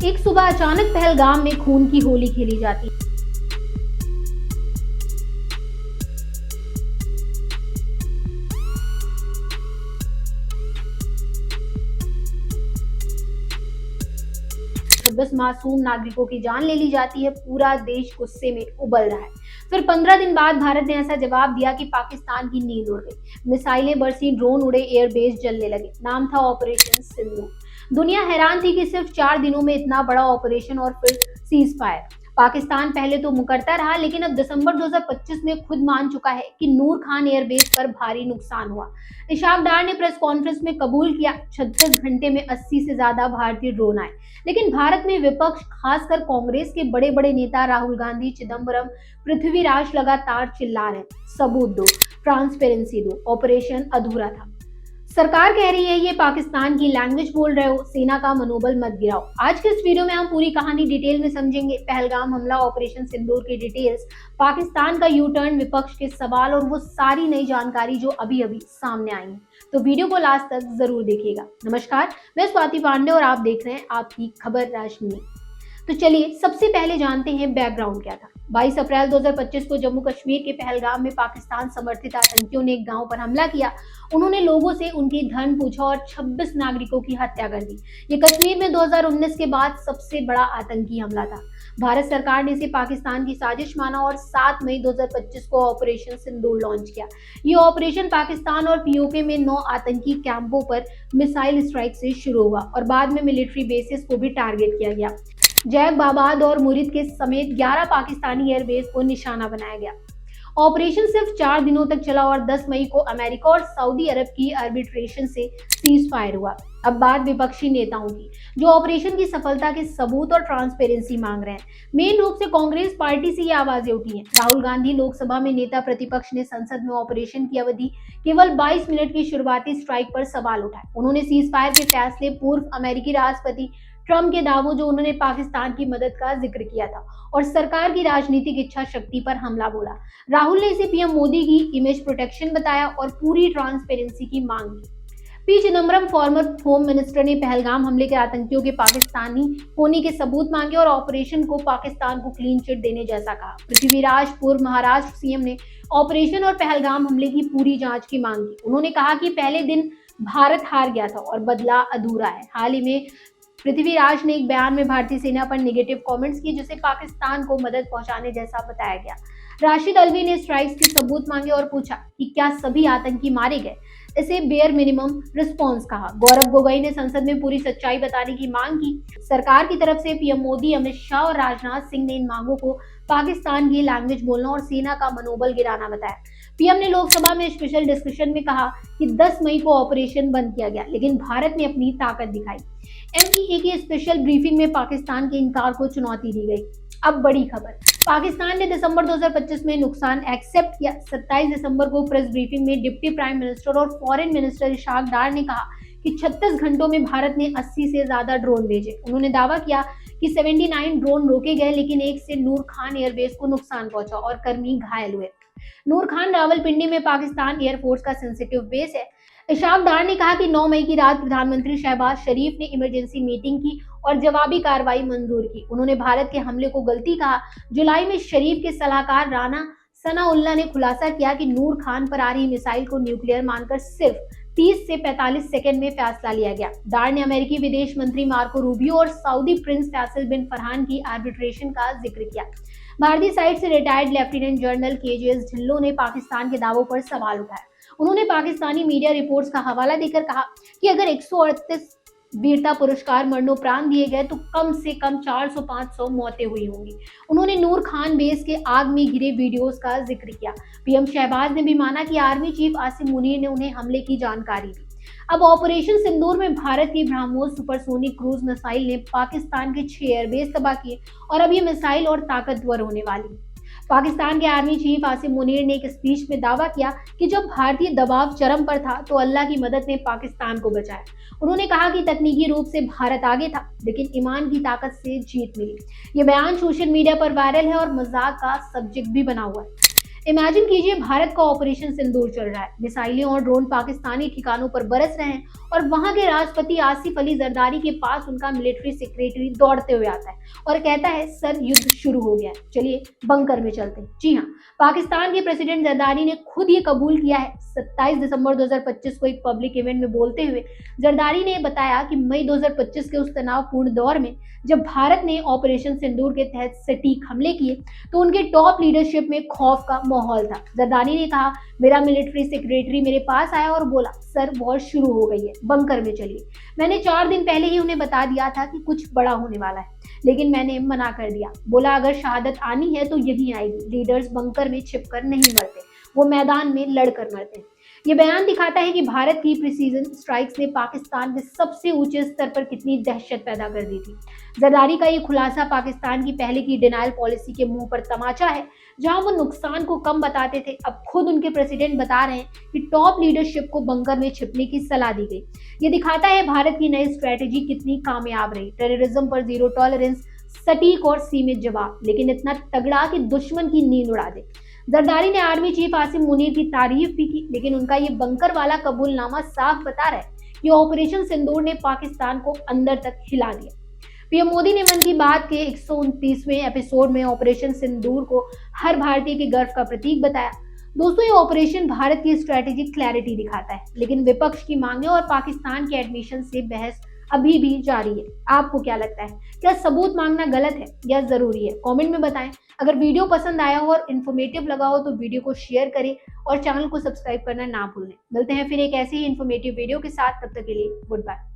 एक सुबह अचानक पहलगाम में खून की होली खेली जाती है। बस मासूम नागरिकों की जान ले ली जाती है। पूरा देश गुस्से में उबल रहा है। फिर 15 दिन बाद भारत ने ऐसा जवाब दिया कि पाकिस्तान की नींद उड़ गई। मिसाइलें बरसी, ड्रोन उड़े, एयरबेस जलने लगे। नाम था ऑपरेशन सिंदूर। दुनिया हैरान थी कि सिर्फ 4 दिनों में इतना बड़ा ऑपरेशन और फिर सीज फायर। पाकिस्तान पहले तो मुकरता रहा, लेकिन अब दिसंबर 2025 में खुद मान चुका है कि नूर खान एयरबेस पर भारी नुकसान हुआ। इशाक डार ने प्रेस कॉन्फ्रेंस में कबूल किया 36 घंटे में 80 से ज्यादा भारतीय ड्रोन आए। लेकिन भारत में विपक्ष, खासकर कांग्रेस के बड़े बड़े नेता राहुल गांधी, चिदम्बरम, पृथ्वीराज लगातार चिल्ला रहे हैं, सबूत दो, ट्रांसपेरेंसी दो, ऑपरेशन अधूरा था। सरकार कह रही है ये पाकिस्तान की लैंग्वेज बोल रहे हो, सेना का मनोबल मत गिराओ। आज के इस वीडियो में हम पूरी कहानी डिटेल में समझेंगे। पहलगाम हमला, ऑपरेशन सिंदूर की डिटेल्स, पाकिस्तान का यू टर्न, विपक्ष के सवाल और वो सारी नई जानकारी जो अभी अभी सामने आई है। तो वीडियो को लास्ट तक जरूर देखिएगा। नमस्कार, मैं स्वाति पांडे और आप देख रहे हैं आपकी खबर राजनीति। तो चलिए सबसे पहले जानते हैं बैकग्राउंड क्या था। 22 अप्रैल 2025 को जम्मू कश्मीर के पहलगाम में पाकिस्तान समर्थित आतंकियों ने एक गांव पर हमला किया। उन्होंने लोगों से उनकी धन पूछा और 26 नागरिकों की हत्या कर दी। ये कश्मीर में 2019 के बाद सबसे बड़ा आतंकी हमला था। भारत सरकार ने इसे पाकिस्तान की साजिश माना और 7 मई 2025 को ऑपरेशन सिंदूर लॉन्च किया। ये ऑपरेशन पाकिस्तान और पीओके में 9 आतंकी कैंपों पर मिसाइल स्ट्राइक से शुरू हुआ और बाद में मिलिट्री बेसिस को भी टारगेट किया गया। जैकबाबाद और मुरिद के समेत 11 पाकिस्तानी एयरबेस को निशाना बनाया गया। ऑपरेशन सिर्फ 4 दिनों तक चला और 10 मई को अमेरिका और सऊदी अरब की आर्बिट्रेशन से सीज फायर हुआ। अब बात विपक्षी नेताओं की, जो ऑपरेशन की सफलता के सबूत और ट्रांसपेरेंसी मांग रहे हैं। मेन रूप से कांग्रेस पार्टी से ये आवाजें उठी हैं। राहुल गांधी लोकसभा में नेता प्रतिपक्ष ने संसद में ऑपरेशन की अवधि केवल 22 मिनट की शुरुआती स्ट्राइक पर सवाल उठाए। उन्होंने सीज फायर के फैसले, पूर्व अमेरिकी राष्ट्रपति ट्रंप के दावों जो उन्होंने पाकिस्तान की मदद का जिक्र किया था और सरकार की राजनीतिक इच्छा शक्ति पर हमला बोला। राहुल ने इसे पीएम मोदी की इमेज प्रोटेक्शन बताया और पूरी ट्रांसपेरेंसी की मांग की। P Chidambaram, farmer home minister, ने पहलगाम हमले के आतंकियों के पाकिस्तानी होने के सबूत मांगे और ऑपरेशन को पाकिस्तान को क्लीन चिट देने जैसा कहा। पृथ्वीराज, पूर्व महाराष्ट्र सीएम, ने ऑपरेशन और पहलगाम हमले की पूरी जांच की मांग की। उन्होंने कहा कि पहले दिन भारत हार गया था और बदला अधूरा है। हाल ही में पृथ्वीराज ने एक बयान में भारतीय सेना पर नेगेटिव कमेंट्स किए, जिसे पाकिस्तान को मदद पहुंचाने जैसा बताया गया। राशिद अल्वी ने स्ट्राइक्स के सबूत मांगे और पूछा कि क्या सभी आतंकी मारे गए। इसे बेयर मिनिमम रिस्पॉन्स कहा। गौरव गोगोई ने संसद में पूरी सच्चाई बताने की मांग की। सरकार की तरफ से पीएम मोदी, अमित शाह और राजनाथ सिंह ने इन मांगों को पाकिस्तान की लैंग्वेज बोलना और सेना का मनोबल गिराना बताया। पीएम ने लोकसभा में स्पेशल डिस्कशन में कहा कि 10 मई को ऑपरेशन बंद किया गया, लेकिन भारत ने अपनी ताकत दिखाई। एमईए की स्पेशल ब्रीफिंग में पाकिस्तान के इनकार को चुनौती दी गई। अब बड़ी खबर, पाकिस्तान ने दिसंबर 2025 में नुकसान एक्सेप्ट किया। 27 दिसंबर को प्रेस ब्रीफिंग में डिप्टी प्राइम मिनिस्टर और फॉरेन मिनिस्टर इशाक डार ने कहा कि 36 घंटों में भारत ने 80 से ज्यादा ड्रोन भेजे। उन्होंने दावा किया कि 79 ड्रोन रोके गए, लेकिन एक से नूर खान एयरबेस को नुकसान पहुंचा और कर्मी घायल हुए। नूर खान रावलपिंडी में पाकिस्तान एयरफोर्स का सेंसिटिव बेस है। इशाक डार ने कहा कि 9 मई की रात प्रधानमंत्री शहबाज शरीफ ने इमरजेंसी मीटिंग की और जवाबी कार्रवाई मंजूर की। उन्होंने भारत के हमले को गलती कहा। जुलाई में शरीफ के सलाहकार राना सनाउल्लाह ने खुलासा किया कि नूर खान पर आ रही मिसाइल को न्यूक्लियर मानकर सिर्फ 30 से 45 सेकंड में फैसला लिया गया। डार ने अमेरिकी विदेश मंत्री मार्को रूबियो और सऊदी प्रिंस फैसल बिन फरहान की आर्बिट्रेशन का जिक्र किया। भारतीय साइड से retired lieutenant general KJS Dhillon ने पाकिस्तान के दावों पर सवाल उठाया। उन्होंने पाकिस्तानी मीडिया रिपोर्ट्स का हवाला देकर कहा कि अगर 138 वीरता पुरस्कार मरणोपरांत दिए गए तो कम से कम 400-500 मौतें हुई होंगी। उन्होंने नूर खान बेस के आग में घिरे वीडियोस का जिक्र किया। पीएम शहबाज ने भी माना कि आर्मी चीफ आसिम मुनीर ने उन्हें हमले की जानकारी दी। अब ऑपरेशन सिंदूर में भारत की ब्रह्मोस सुपरसोनिक क्रूज मिसाइल ने पाकिस्तान के 6 एयरबेस तबाह किए और अब ये मिसाइल और ताकतवर होने वाली। पाकिस्तान के आर्मी चीफ आसिम मुनीर ने एक स्पीच में दावा किया कि जब भारतीय दबाव चरम पर था तो अल्लाह की मदद ने पाकिस्तान को बचाया। उन्होंने कहा कि तकनीकी रूप से भारत आगे था, लेकिन ईमान की ताकत से जीत मिली। ये बयान सोशल मीडिया पर वायरल है और मजाक का सब्जेक्ट भी बना हुआ है। इमेजिन कीजिए भारत का ऑपरेशन सिंदूर चल रहा है, मिसाइलें और ड्रोन पाकिस्तानी ठिकानों पर बरस रहे हैं और वहां के राष्ट्रपति आसिफ अली जरदारी के पास उनका मिलिट्री सेक्रेटरी दौड़ते हुए आता है और कहता है सर युद्ध शुरू हो गया है, चलिए बंकर में चलते हैं। जी हाँ, पाकिस्तान के प्रेसिडेंट जरदारी ने खुद ये कबूल किया है। 27 दिसंबर 2025 को एक पब्लिक इवेंट में बोलते हुए जरदारी ने बताया कि मई 2025 के उस तनावपूर्ण दौर में जब भारत ने ऑपरेशन सिंदूर के तहत सटीक हमले किए तो उनके टॉप लीडरशिप में खौफ का माहौल था। जरदारी ने कहा, मेरा मिलिट्री सेक्रेटरी मेरे पास आया और बोला सर वॉर शुरू हो गई है, बंकर में चलिए। मैंने 4 दिन पहले ही उन्हें बता दिया था कि कुछ बड़ा होने वाला है, लेकिन मैंने मना कर दिया। बोला अगर शहादत आनी है तो यही आएगी, लीडर्स बंकर में छिपकर नहीं मरते, वो मैदान में लड़कर मरते हैं। ये बयान दिखाता है कि भारत की प्रिसीजन स्ट्राइक्स ने पाकिस्तान के सबसे ऊंचे स्तर पर कितनी दहशत पैदा कर दी थी। जरदारी का ये खुलासा पाकिस्तान की पहले की डिनायल पॉलिसी के मुंह पर तमाचा है। जहां वो नुकसान को कम बताते थे, अब खुद उनके प्रेसिडेंट बता रहे हैं कि टॉप लीडरशिप को बंकर में छिपने की सलाह दी गई। ये दिखाता है भारत की नई स्ट्रेटेजी कितनी कामयाब रही। टेररिज्म पर जीरो टॉलरेंस, सटीक और सीमित जवाब, लेकिन इतना तगड़ा कि दुश्मन की नींद उड़ा दे। जरदारी ने आर्मी चीफ आसिम मुनीर की तारीफ भी की, लेकिन उनका ये बंकर वाला कबूलनामा साफ बता रहा है कि ऑपरेशन सिंदूर ने पाकिस्तान को अंदर तक हिला दिया। पीएम मोदी ने मन की बात के 129वें एपिसोड में ऑपरेशन सिंदूर को हर भारतीय के गर्व का प्रतीक बताया। दोस्तों, ये ऑपरेशन भारत की स्ट्रेटेजिक क्लैरिटी दिखाता है, लेकिन विपक्ष की मांगे और पाकिस्तान के एडमिशन से बहस अभी भी जारी है। आपको क्या लगता है, क्या सबूत मांगना गलत है या जरूरी है? कमेंट में बताएं। अगर वीडियो पसंद आया हो और इन्फॉर्मेटिव लगा हो तो वीडियो को शेयर करें और चैनल को सब्सक्राइब करना ना भूलें। मिलते हैं फिर एक ऐसे ही इन्फॉर्मेटिव वीडियो के साथ, तब तक के लिए गुड बाय।